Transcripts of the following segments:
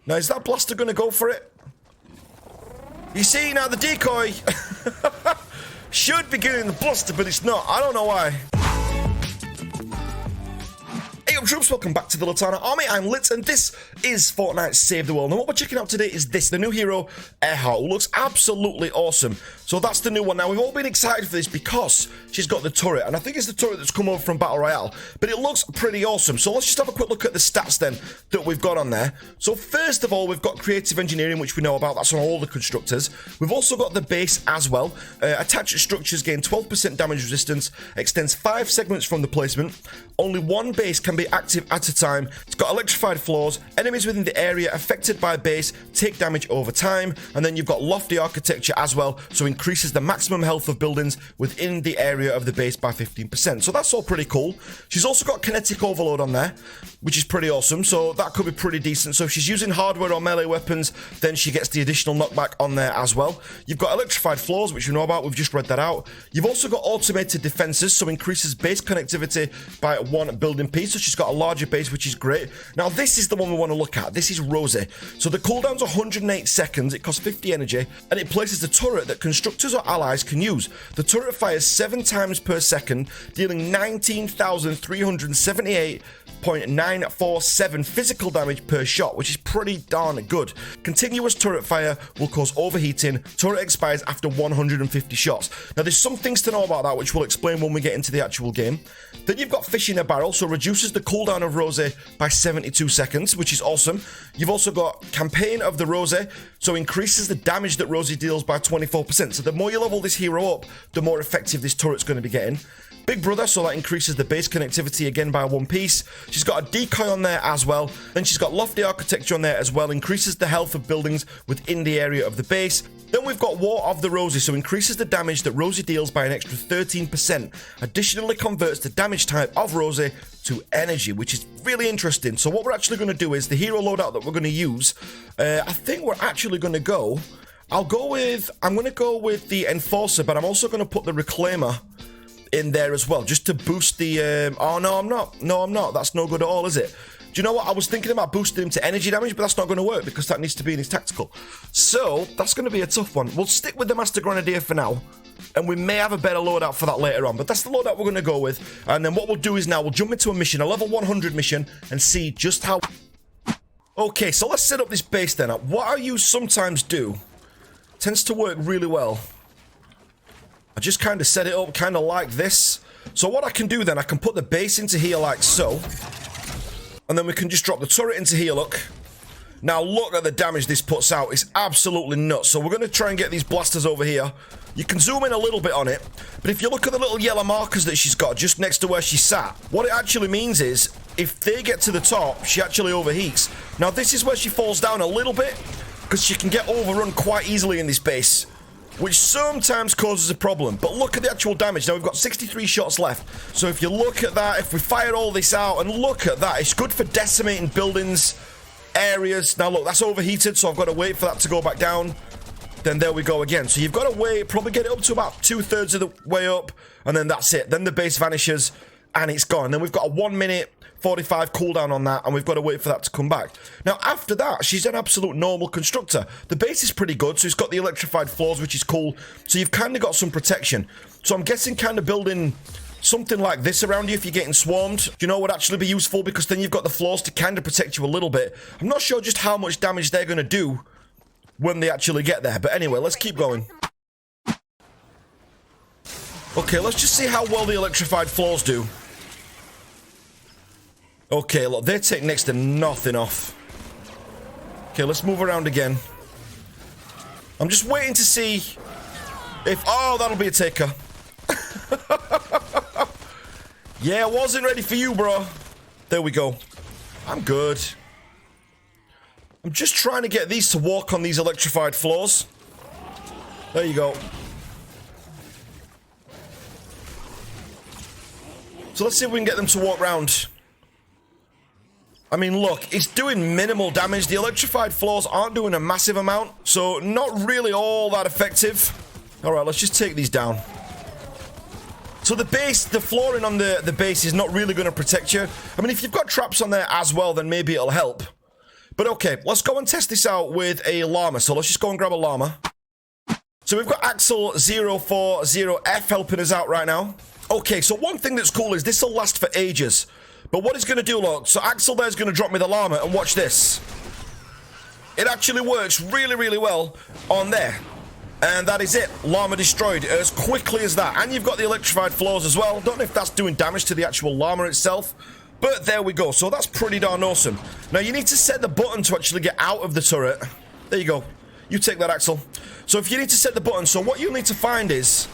Now, is that blaster going to go for it? You see, now the decoy should be getting the blaster, but it's not. I don't know why. Hey up troops, welcome back to the Litanah army. I'm Lit, and this is Fortnite Save the World. And what we're checking out today is this, the new hero, AIRHEART, who looks absolutely awesome. So that's the new one. Now, we've all been excited for this because she's got the turret, and I think it's the turret that's come over from Battle Royale, but it looks pretty awesome. So let's just have a quick look at the stats then that we've got on there. So first of all, we've got creative engineering, which we know about. That's on all the constructors. We've also got the base as well. Attached structures gain 12% damage resistance, extends 5 segments from the placement. Only one base can be active at a time. It's got electrified floors. Enemies within the area affected by base take damage over time. And then you've got lofty architecture as well, so increases the maximum health of buildings within the area of the base by 15%. So that's all pretty cool. She's also got kinetic overload on there, which is pretty awesome. So that could be pretty decent. So if she's using hardware or melee weapons, then she gets the additional knockback on there as well. You've got electrified floors, which you know about. We've just read that out. You've also got automated defenses, so increases base connectivity by 1 building piece. So she's got a larger base, which is great. Now, this is the one we want to look at. This is Rosie. So the cooldown's 108 seconds. It costs 50 energy, and it places the turret that constructors or allies can use. The turret fires 7 times per second, dealing 19,378.947 physical damage per shot, which is pretty darn good. Continuous turret fire will cause overheating. Turret expires after 150 shots. Now, there's some things to know about that, which we'll explain when we get into the actual game. Then you've got fish in a barrel, so reduces the cooldown of Rosie by 72 seconds, which is awesome. You've also got campaign of the Rosie, so increases the damage that Rosie deals by 24%. So the more you level this hero up, the more effective this turret's going to be getting. Big Brother, so that increases the base connectivity again by 1 piece. She's got a decoy on there as well. Then she's got lofty architecture on there as well, increases the health of buildings within the area of the base. Then we've got War of the Rosie, so increases the damage that Rosie deals by an extra 13%. Additionally converts the damage type of Rosie to energy, which is really interesting. So what we're actually going to do is the hero loadout that we're going to use, I think we're actually going to go, I'm going to go with the Enforcer, but I'm also going to put the Reclaimer in there as well, just to boost the, oh no, I'm not. No, I'm not. That's no good at all, is it? Do you know what? I was thinking about boosting him to energy damage, but that's not going to work because that needs to be in his tactical. So that's going to be a tough one. We'll stick with the Master Grenadier for now, and we may have a better loadout for that later on, but that's the loadout we're going to go with. And then what we'll do is now we'll jump into a mission, a level 100 mission, and see just how... Okay, so let's set up this base then. What I use sometimes do tends to work really well. I just kind of set it up kind of like this. So what I can do then, I can put the base into here like so. And then we can just drop the turret into here, look. Now look at the damage this puts out. It's absolutely nuts. So we're going to try and get these blasters over here. You can zoom in a little bit on it. But if you look at the little yellow markers that she's got just next to where she sat, what it actually means is if they get to the top, she actually overheats. Now this is where she falls down a little bit because she can get overrun quite easily in this base, which sometimes causes a problem. But look at the actual damage. Now, we've got 63 shots left. So if you look at that, if we fire all this out, and look at that, it's good for decimating buildings, areas. Now, look, that's overheated, so I've got to wait for that to go back down. Then there we go again. So you've got to wait, probably get it up to about 2/3 of the way up, and then that's it. Then the base vanishes, and it's gone. Then we've got a 1 minute 45 cooldown on that, and we've got to wait for that to come back. Now, after that, she's an absolute normal constructor. The base is pretty good, so it's got the electrified floors, which is cool. So you've kind of got some protection. So I'm guessing kind of building something like this around you if you're getting swarmed, you know, would actually be useful because then you've got the floors to kind of protect you a little bit. I'm not sure just how much damage they're going to do when they actually get there. But anyway, let's keep going. Okay, let's just see how well the electrified floors do. Okay, look, they take next to nothing off. Okay, let's move around again. I'm just waiting to see if... Oh, that'll be a taker. Yeah, I wasn't ready for you, bro. There we go. I'm good. I'm just trying to get these to walk on these electrified floors. There you go. So let's see if we can get them to walk round. I mean, look, it's doing minimal damage. The electrified floors aren't doing a massive amount, so not really all that effective. All right, let's just take these down. So the base, the flooring on the base is not really going to protect you. I mean, if you've got traps on there as well, then maybe it'll help. But okay, let's go and test this out with a llama. So let's just go and grab a llama. So we've got Axel040F helping us out right now. Okay, so one thing that's cool is this will last for ages. But what it's going to do, look, so Axel there's going to drop me the llama, and watch this. It actually works really, really well on there. And that is it. Llama destroyed as quickly as that. And you've got the electrified floors as well. Don't know if that's doing damage to the actual llama itself. But there we go. So that's pretty darn awesome. Now you need to set the button to actually get out of the turret. There you go. You take that, Axel. So if you need to set the button, so what you'll need to find is,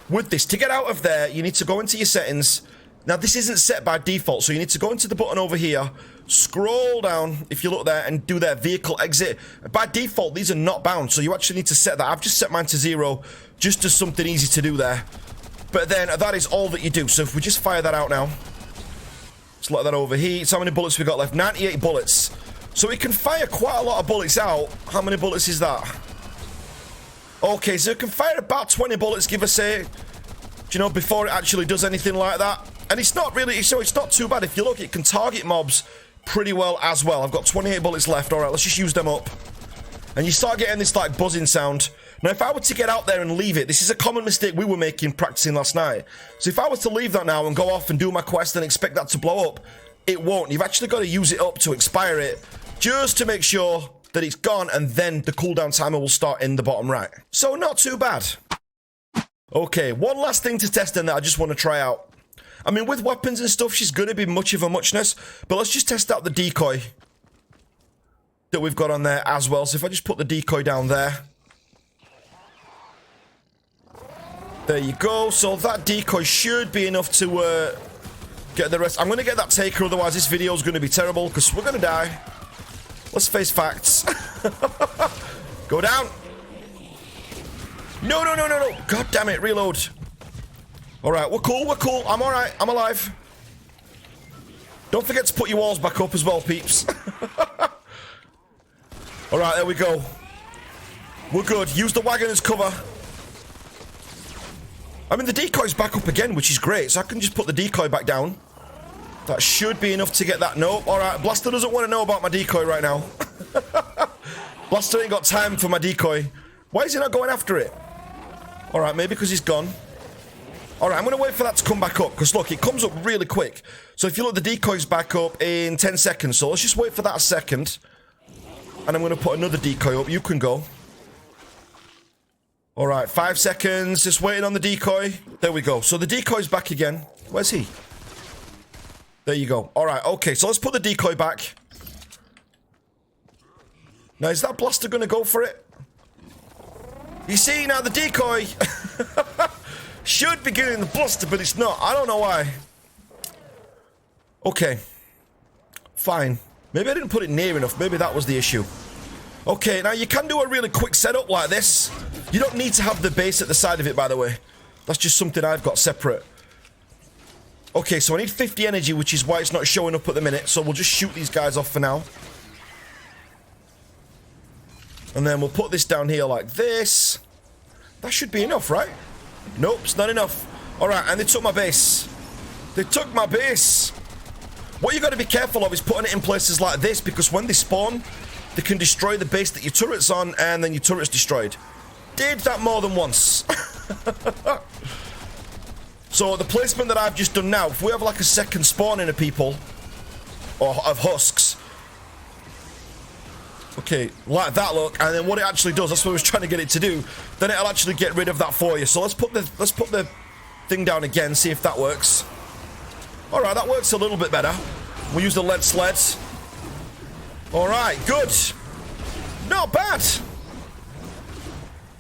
with this, to get out of there, you need to go into your settings. Now this isn't set by default, so you need to go into the button over here, scroll down, if you look there, and do their vehicle exit. By default, these are not bound, so you actually need to set that. I've just set mine to 0, just as something easy to do there. But then, that is all that you do. So if we just fire that out now. Let's let that overheat. So how many bullets we got left? 98 bullets. So it can fire quite a lot of bullets out. How many bullets is that? Okay, so it can fire about 20 bullets, give or say. Do you know, before it actually does anything like that. And it's not really, so it's not too bad. If you look, it can target mobs pretty well as well. I've got 28 bullets left. All right, let's just use them up. And you start getting this, like, buzzing sound. Now, if I were to get out there and leave it, this is a common mistake we were making practicing last night. So if I was to leave that now and go off and do my quest and expect that to blow up, it won't. You've actually got to use it up to expire it, just to make sure that it's gone, and then the cooldown timer will start in the bottom right. So not too bad. Okay, one last thing to test in that I just want to try out. I mean, with weapons and stuff, she's going to be much of a muchness, but let's just test out the decoy that we've got on there as well. So if I just put the decoy down there. There you go. So that decoy should be enough to get the rest. I'm going to get that taker, otherwise this video is going to be terrible, because we're going to die. Let's face facts. Go down. No, no, no, no, no. God damn it, reload. Alright, we're cool, we're cool. I'm alright, I'm alive. Don't forget to put your walls back up as well, peeps. Alright, there we go. We're good. Use the wagon as cover. I mean, the decoy's back up again, which is great. So I can just put the decoy back down. That should be enough to get that. Nope. Alright, Blaster doesn't want to know about my decoy right now. Blaster ain't got time for my decoy. Why is he not going after it? Alright, maybe because he's gone. Alright, I'm going to wait for that to come back up, because look, it comes up really quick. So if you look, the decoy's back up in 10 seconds. So let's just wait for that a second. And I'm going to put another decoy up. You can go. Alright, 5 seconds. Just waiting on the decoy. There we go. So the decoy's back again. Where's he? There you go. Alright, okay. So let's put the decoy back. Now, is that Blaster going to go for it? You see, now the decoy should be getting the Blaster, but it's not. I don't know why. Okay. Fine. Maybe I didn't put it near enough. Maybe that was the issue. Okay, now you can do a really quick setup like this. You don't need to have the base at the side of it, by the way. That's just something I've got separate. Okay, so I need 50 energy, which is why it's not showing up at the minute. So we'll just shoot these guys off for now. And then we'll put this down here like this. That should be enough, right? Nope, it's not enough. Alright, and they took my base. They took my base. What you got to be careful of is putting it in places like this, because when they spawn, they can destroy the base that your turret's on, and then your turret's destroyed. Did that more than once. So the placement that I've just done now, if we have like a second spawning of people, or of husks, okay, like that, look, and then what it actually does, that's what I was trying to get it to do, then it'll actually get rid of that for you. So let's put the thing down again, see if that works. Alright, that works a little bit better. We'll use the lead sleds. Alright, good. Not bad.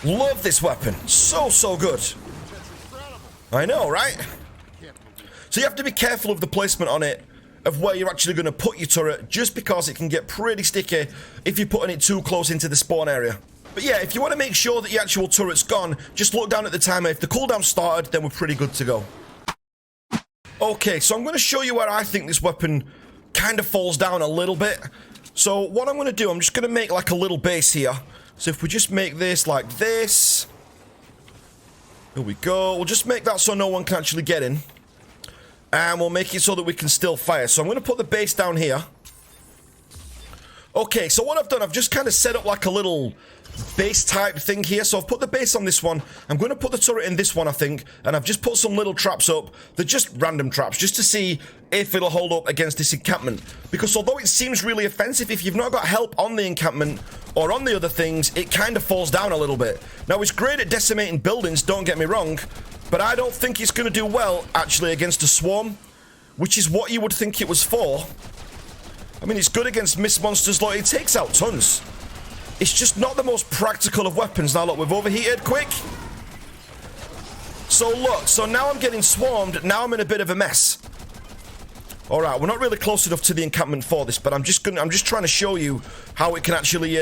Love this weapon. So, so good. I know, right? So you have to be careful of the placement on it, of where you're actually going to put your turret, just because it can get pretty sticky if you're putting it too close into the spawn area. But yeah, if you want to make sure that your actual turret's gone, just look down at the timer. If the cooldown started, then we're pretty good to go. Okay, so I'm going to show you where I think this weapon kind of falls down a little bit. So what I'm going to do, I'm just going to make like a little base here. So if we just make this like this. Here we go. We'll just make that so no one can actually get in. And we'll make it so that we can still fire. So I'm going to put the base down here. Okay, so what I've done, I've just kind of set up like a little base type thing here. So I've put the base on this one. I'm going to put the turret in this one, I think. And I've just put some little traps up. They're just random traps, just to see if it'll hold up against this encampment. Because although it seems really offensive, if you've not got help on the encampment or on the other things, it kind of falls down a little bit. Now, it's great at decimating buildings, don't get me wrong. But I don't think it's going to do well, actually, against a swarm, which is what you would think it was for. I mean, it's good against mist monsters, like, it takes out tons. It's just not the most practical of weapons. Now, look, we've overheated quick. So, look, so now I'm getting swarmed. Now I'm in a bit of a mess. All right, we're not really close enough to the encampment for this, but I'm just trying to show you how it can actually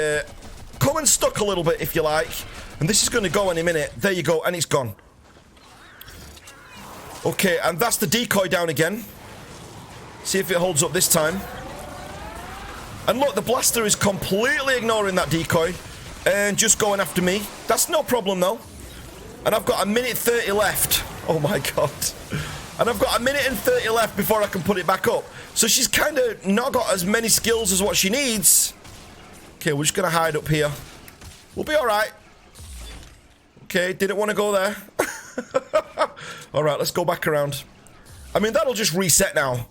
come unstuck a little bit, if you like. And this is going to go any minute. There you go, and it's gone. Okay, and that's the decoy down again. See if it holds up this time. And look, the blaster is completely ignoring that decoy and just going after me. That's no problem, though. And I've got a minute 30 left. Oh, my God. And I've got a minute and 30 left before I can put it back up. So she's kind of not got as many skills as what she needs. Okay, we're just going to hide up here. We'll be all right. Okay, didn't want to go there. All right, let's go back around. I mean, that'll just reset now.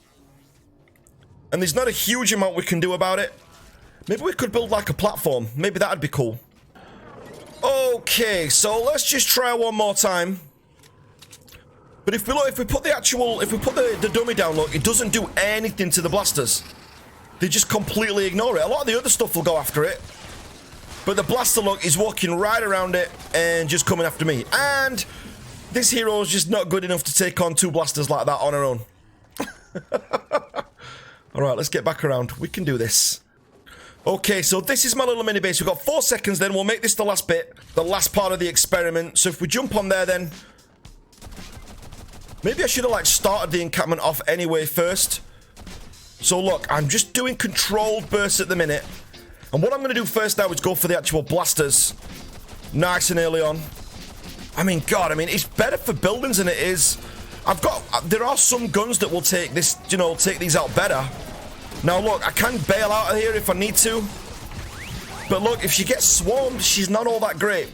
And there's not a huge amount we can do about it. Maybe we could build like a platform. Maybe that'd be cool. Okay, so let's just try one more time. But if we look, if we put the dummy down, look, it doesn't do anything to the blasters. They just completely ignore it. A lot of the other stuff will go after it. But the blaster, look, is walking right around it and just coming after me. And this hero is just not good enough to take on two blasters like that on her own. All right, let's get back around. We can do this. Okay, so this is my little mini base. We've got 4 seconds then. We'll make this the last bit, the last part of the experiment. So if we jump on there then... Maybe I should have, like, started the encampment off anyway first. So look, I'm just doing controlled bursts at the minute. And what I'm going to do first now is go for the actual blasters. Nice and early on. I mean, God, I mean, it's better for buildings than it is... there are some guns that will take this, you know, take these out better. Now, look, I can bail out of here if I need to. But look, if she gets swarmed, she's not all that great.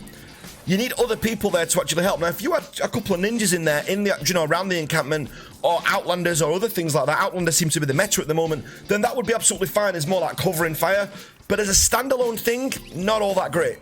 You need other people there to actually help. Now, if you had a couple of ninjas in there, you know, around the encampment, or outlanders or other things like that, outlanders seem to be the meta at the moment, then that would be absolutely fine. It's more like covering fire. But as a standalone thing, not all that great.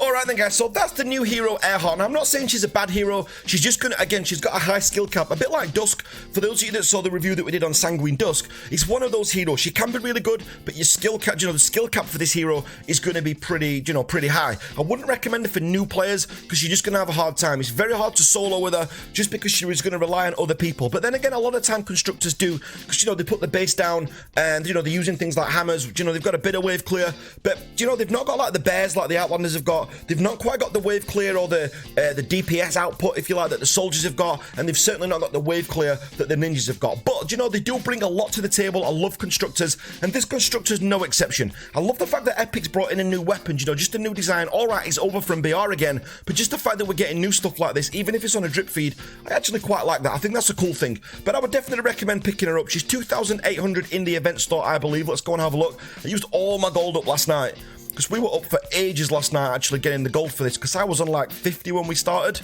Alright then guys, so that's the new hero AIRHEART. Now I'm not saying she's a bad hero, she's just gonna, again, she's got a high skill cap, a bit like Dusk. For those of you that saw the review that we did on Sanguine Dusk, it's one of those heroes. She can be really good, but your skill cap, you know, the skill cap for this hero is gonna be pretty, you know, pretty high. I wouldn't recommend it for new players, because you're just gonna have a hard time. It's very hard to solo with her, just because she was gonna rely on other people. But then again, a lot of time constructors do, because, you know, they put the base down, and, you know, they're using things like hammers, you know, they've got a bit of wave clear, but, you know, they've not got like the bears like the Outlanders have got. They've not quite got the wave clear or the DPS output, if you like, that the soldiers have got, and they've certainly not got the wave clear that the ninjas have got. But, you know, they do bring a lot to the table. I love constructors, and this constructor's no exception. I love the fact that Epic's brought in a new weapon, you know, just a new design. Alright, it's over from BR again, but just the fact that we're getting new stuff like this, even if it's on a drip feed, I actually quite like that. I think that's a cool thing. But I would definitely recommend picking her up. She's 2,800 in the event store, I believe. Let's go and have a look. I used all my gold up last night, because we were up for ages last night actually getting the gold for this, because I was on like 50 when we started.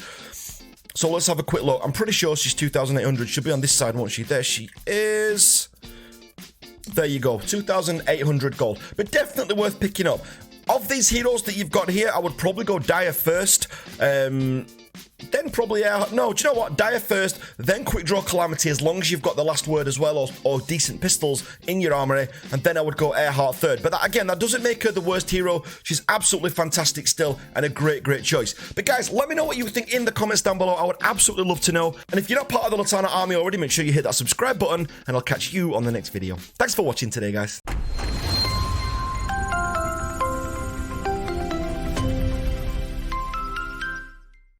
So let's have a quick look. I'm pretty sure she's 2,800. She'll be on this side, won't she? There she is. There you go. 2,800 gold. But definitely worth picking up. Of these heroes that you've got here, I would probably go Dire first. Then probably no, do you know what? Dire first, then Quick Draw Calamity, as long as you've got the last word as well, or decent pistols in your armory, and then I would go AIRHEART third. But that, again, that doesn't make her the worst hero. She's absolutely fantastic still, and a great, great choice. But guys, let me know what you think in the comments down below. I would absolutely love to know. And if you're not part of the Litanah army already, make sure you hit that subscribe button, and I'll catch you on the next video. Thanks for watching today, guys.